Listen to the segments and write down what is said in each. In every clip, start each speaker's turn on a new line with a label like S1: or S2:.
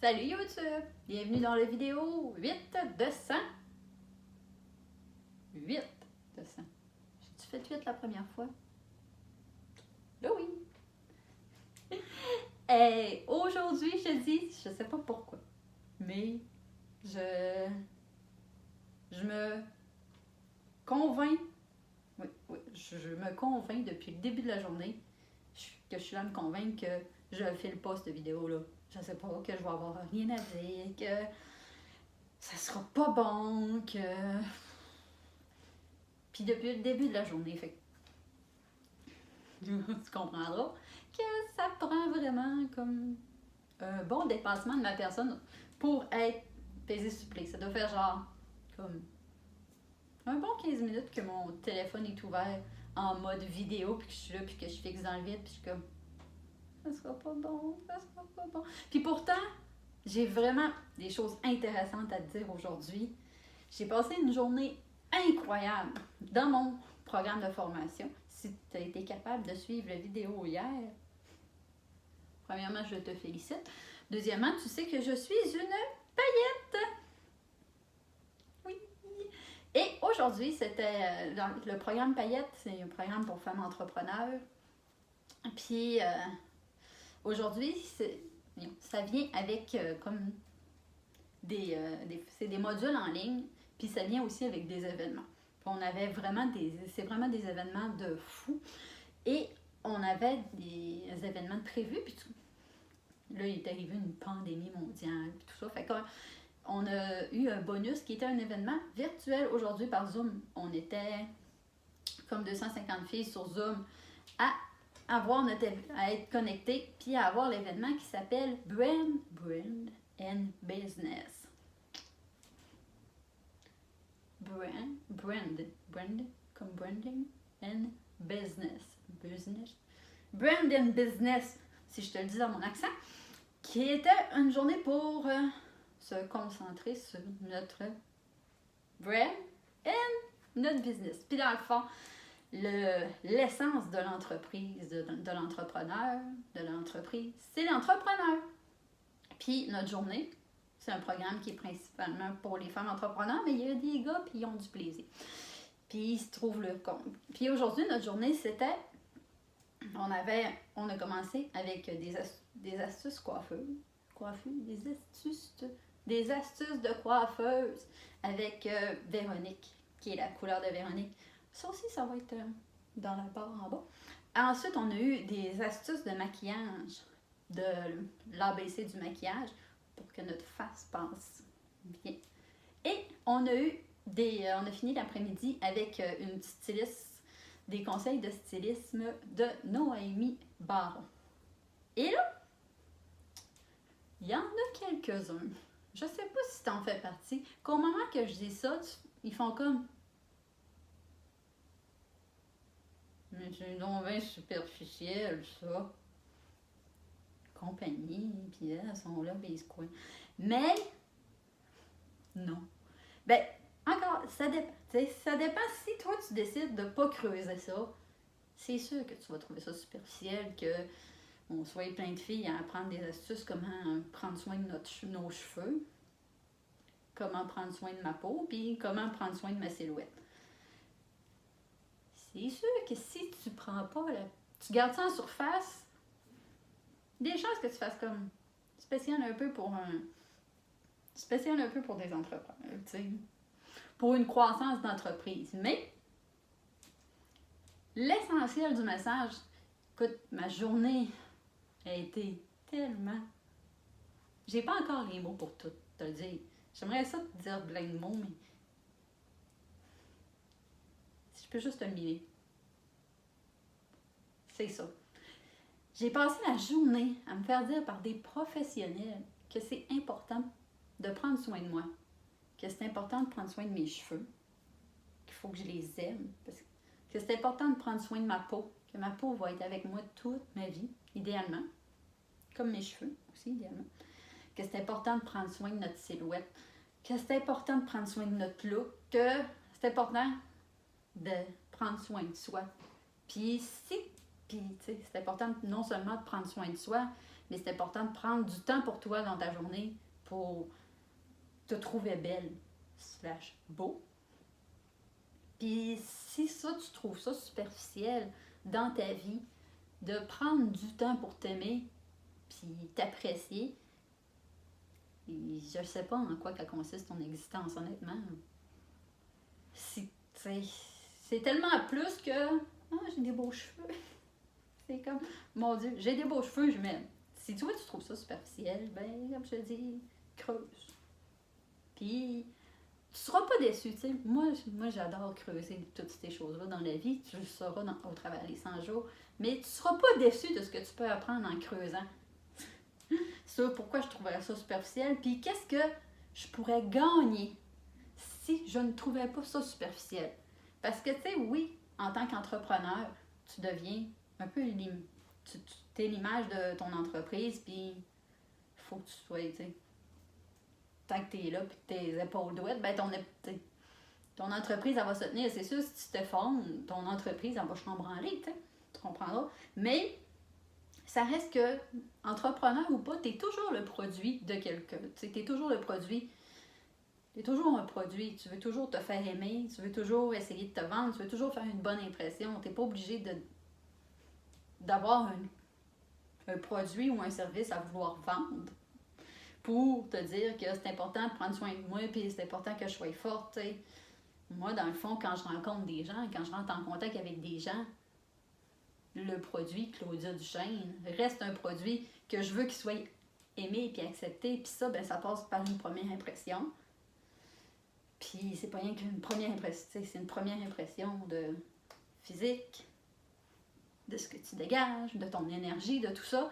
S1: Salut YouTube! Bienvenue dans la vidéo 8 de 100. 8 de 100. J'ai-tu fait 8 la première fois? Là oui! Et aujourd'hui, je dis, je sais pas pourquoi, mais je me convainc, oui, je me convainc depuis le début de la journée que je suis là à me convaincre que je fais le post de vidéo là. Je sais pas, que je vais avoir rien à dire, que ça sera pas bon, que... Puis depuis le début de la journée, fait tu comprendras que ça prend vraiment comme un bon dépassement de ma personne pour être pesé sur play. Ça doit faire genre comme un bon 15 minutes que mon téléphone est ouvert en mode vidéo, puis que je suis là, puis que je fixe dans le vide, puis je suis comme ça sera pas bon, ça sera pas bon. Puis pourtant, j'ai vraiment des choses intéressantes à te dire aujourd'hui. J'ai passé une journée incroyable dans mon programme de formation. Si tu as été capable de suivre la vidéo hier, premièrement, je te félicite. Deuxièmement, tu sais que je suis une paillette. Oui. Et aujourd'hui, c'était dans le programme paillette, c'est un programme pour femmes entrepreneurs. Puis aujourd'hui, ça vient avec comme c'est des modules en ligne, puis ça vient aussi avec des événements. Puis on avait vraiment c'est vraiment des événements de fou. Et on avait des événements prévus, puis tout. Là, il est arrivé une pandémie mondiale, puis tout ça. Fait qu'on a eu un bonus qui était un événement virtuel aujourd'hui par Zoom. On était comme 250 filles sur Zoom à être connectées, puis à avoir l'événement qui s'appelle Brand and Business. Brand, comme branding and business. Brand and Business, si je te le dis dans mon accent, qui était une journée pour se concentrer sur notre brand and notre business. Puis dans le fond, l'essence de l'entreprise, de l'entrepreneur, de l'entreprise, c'est l'entrepreneur. Puis notre journée, c'est un programme qui est principalement pour les femmes entrepreneurs, mais il y a des gars qui ont du plaisir. Puis ils se trouvent le compte. Puis aujourd'hui, notre journée, c'était... On a commencé avec des astuces coiffeuses. Des astuces de coiffeuse avec Véronique, qui est la couleur de Véronique. Ça aussi, ça va être dans la barre en bas. Ensuite, on a eu des astuces de maquillage, de l'ABC du maquillage, pour que notre face passe bien. Et on a fini l'après-midi avec une styliste, des conseils de stylisme de Noémie Baron. Et là, il y en a quelques-uns. Je sais pas si t'en fais partie, qu'au moment que je dis ça, ils font comme... Mais c'est donc bien superficiel, ça. Compagnie, puis elles sont là, puis ils se coincent. Mais, non. Ben, encore, ça dépend. Ça dépend si toi, tu décides de ne pas creuser ça. C'est sûr que tu vas trouver ça superficiel, que on soit plein de filles à apprendre des astuces, comment prendre soin de nos cheveux, comment prendre soin de ma peau, puis comment prendre soin de ma silhouette. C'est sûr que si tu prends pas, tu gardes ça en surface, des chances que tu fasses comme spécial un peu pour des entrepreneurs, tu sais, pour une croissance d'entreprise. Mais l'essentiel du message, écoute, ma journée a été tellement... J'ai pas encore les mots pour tout te le dire. J'aimerais ça te dire plein de mots, mais si je peux juste te le mimer. C'est ça. J'ai passé la journée à me faire dire par des professionnels que c'est important de prendre soin de moi, que c'est important de prendre soin de mes cheveux, qu'il faut que je les aime, que c'est important de prendre soin de ma peau, que ma peau va être avec moi toute ma vie, idéalement, comme mes cheveux aussi, idéalement, que c'est important de prendre soin de notre silhouette, que c'est important de prendre soin de notre look, que c'est important de prendre soin de soi. Puis tu sais, c'est important non seulement de prendre soin de soi, mais c'est important de prendre du temps pour toi dans ta journée pour te trouver belle, / beau. Puis si ça, tu trouves ça superficiel dans ta vie, de prendre du temps pour t'aimer, puis t'apprécier, et je sais pas en quoi consiste ton existence, honnêtement. C'est tellement plus que j'ai des beaux cheveux. C'est comme, mon Dieu, j'ai des beaux cheveux, je m'aime. Si toi tu trouves ça superficiel, ben comme je te dis, creuse. Puis tu seras pas déçu, tu sais. Moi j'adore creuser toutes ces choses-là dans la vie. Tu le sauras au travers des 100 jours. Mais tu seras pas déçu de ce que tu peux apprendre en creusant. Sur pourquoi je trouverais ça superficiel, puis qu'est-ce que je pourrais gagner si je ne trouvais pas ça superficiel. Parce que, tu sais, oui, en tant qu'entrepreneur, tu deviens un peu tu es l'image de ton entreprise, puis il faut que tu sois, tu sais, tant que tu es là, puis que tes épaules douettes, ben ton entreprise, elle va se tenir. C'est sûr, si tu te formes, ton entreprise, elle va chambranler, tu comprendras. Mais ça reste que, entrepreneur ou pas, tu es toujours le produit de quelqu'un. Tu es toujours le produit. Tu es toujours un produit. Tu veux toujours te faire aimer. Tu veux toujours essayer de te vendre. Tu veux toujours faire une bonne impression. Tu n'es pas obligé d'avoir un produit ou un service à vouloir vendre pour te dire que c'est important de prendre soin de moi puis c'est important que je sois forte. T'sais. Moi, dans le fond, quand je rencontre des gens, quand je rentre en contact avec des gens, le produit Claudia Duchesne reste un produit que je veux qu'il soit aimé et accepté. Puis ça, ben, ça passe par une première impression. Puis c'est pas rien qu'une première impression, c'est une première impression de physique, de ce que tu dégages, de ton énergie, de tout ça.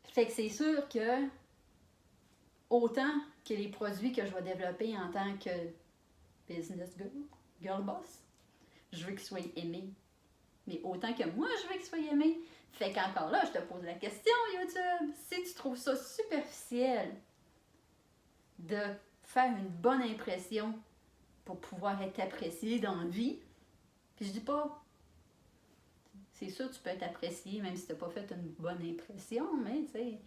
S1: Fait que c'est sûr que autant que les produits que je vais développer en tant que business girl boss, je veux qu'ils soient aimés. Mais autant que moi, je veux qu'ils soient aimés. Fait qu'encore là, je te pose la question, YouTube. Si tu trouves ça superficiel de faire une bonne impression pour pouvoir être apprécié dans la vie, puis je dis pas, c'est sûr tu peux être apprécié même si tu n'as pas fait une bonne impression, mais tu sais,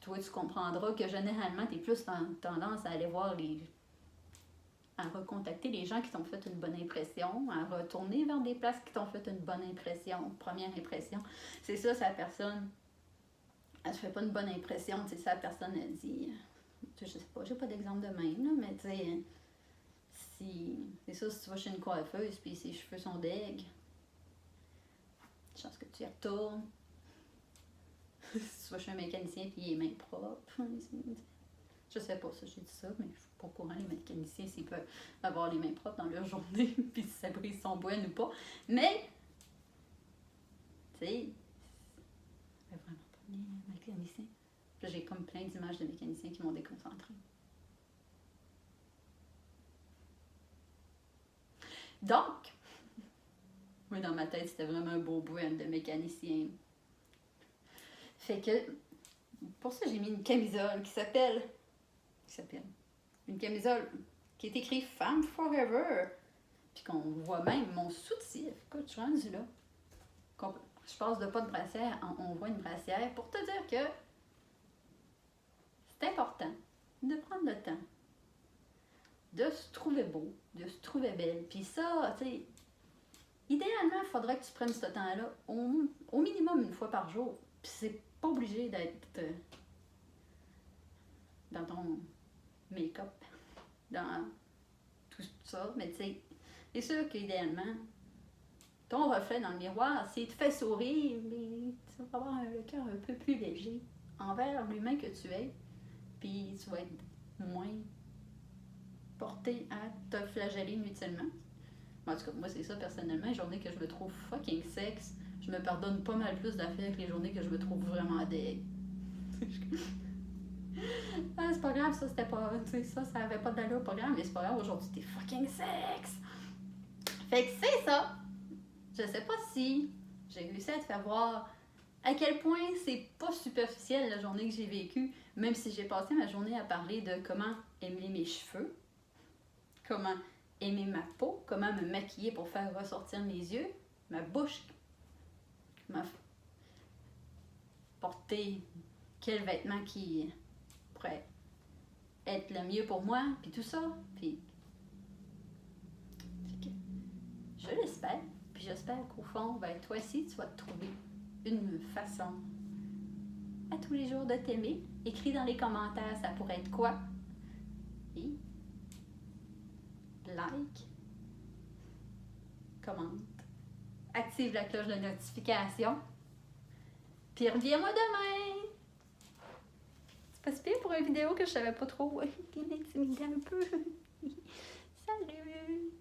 S1: toi tu comprendras que généralement tu es plus tendance à aller voir à recontacter les gens qui t'ont fait une bonne impression, à retourner vers des places qui t'ont fait une bonne impression, première impression. C'est ça, sa personne, elle se fait pas une bonne impression, tu sais, sa personne, elle dit, je sais pas, j'ai pas d'exemple de même, là, mais tu sais, c'est ça, si tu vas chez une coiffeuse puis ses cheveux sont dègues, chance que tu y retournes. Si tu vas chez un mécanicien puis il est mains propres, je sais pas ça, j'ai dit ça, mais je suis pas au courant, les mécaniciens, s'ils peuvent avoir les mains propres dans leur journée, puis si ça brise son bois ou pas. Mais, tu sais, c'est vraiment pas bien, mécanicien. Puis j'ai comme plein d'images de mécaniciens qui m'ont déconcentré. Donc, oui, dans ma tête, c'était vraiment un beau bout de mécanicien. Fait que, pour ça, j'ai mis une camisole qui s'appelle une camisole qui est écrite Femme Forever. Puis qu'on voit même mon soutif. Écoute, je suis rendue là. Je passe de pas de brassière, on voit une brassière pour te dire que c'est important de prendre le temps de se trouver beau, de se trouver belle. Puis ça, tu sais, idéalement, il faudrait que tu prennes ce temps-là au minimum une fois par jour. Puis c'est pas obligé d'être dans ton make-up, dans tout ça, mais tu sais, c'est sûr qu'idéalement, ton reflet dans le miroir, s'il te fait sourire, mais tu vas avoir le cœur un peu plus léger envers l'humain que tu es, puis tu vas être moins porté à te flageller inutilement. En tout cas, moi, c'est ça, personnellement, les journées que je me trouve fucking sexe, je me pardonne pas mal plus d'affaires que les journées que je me trouve vraiment dégue. Ah, c'est pas grave, ça, c'était pas... Tu sais, ça avait pas d'allure, pas grave, mais c'est pas grave, aujourd'hui, t'es fucking sexe! Fait que c'est ça! Je sais pas si j'ai réussi à te faire voir à quel point c'est pas superficiel la journée que j'ai vécue, même si j'ai passé ma journée à parler de comment aimer mes cheveux, comment aimer ma peau, comment me maquiller pour faire ressortir mes yeux, ma bouche, porter quel vêtement qui pourrait être le mieux pour moi, puis tout ça. Puis, fait que je l'espère. Puis j'espère qu'au fond, ben, toi aussi, tu vas te trouver une façon à tous les jours de t'aimer. Écris dans les commentaires, ça pourrait être quoi. Et like, commente, active la cloche de notification. Puis reviens-moi demain! C'est pas si pire pour une vidéo que je savais pas trop qui m'intimidait un peu. Salut!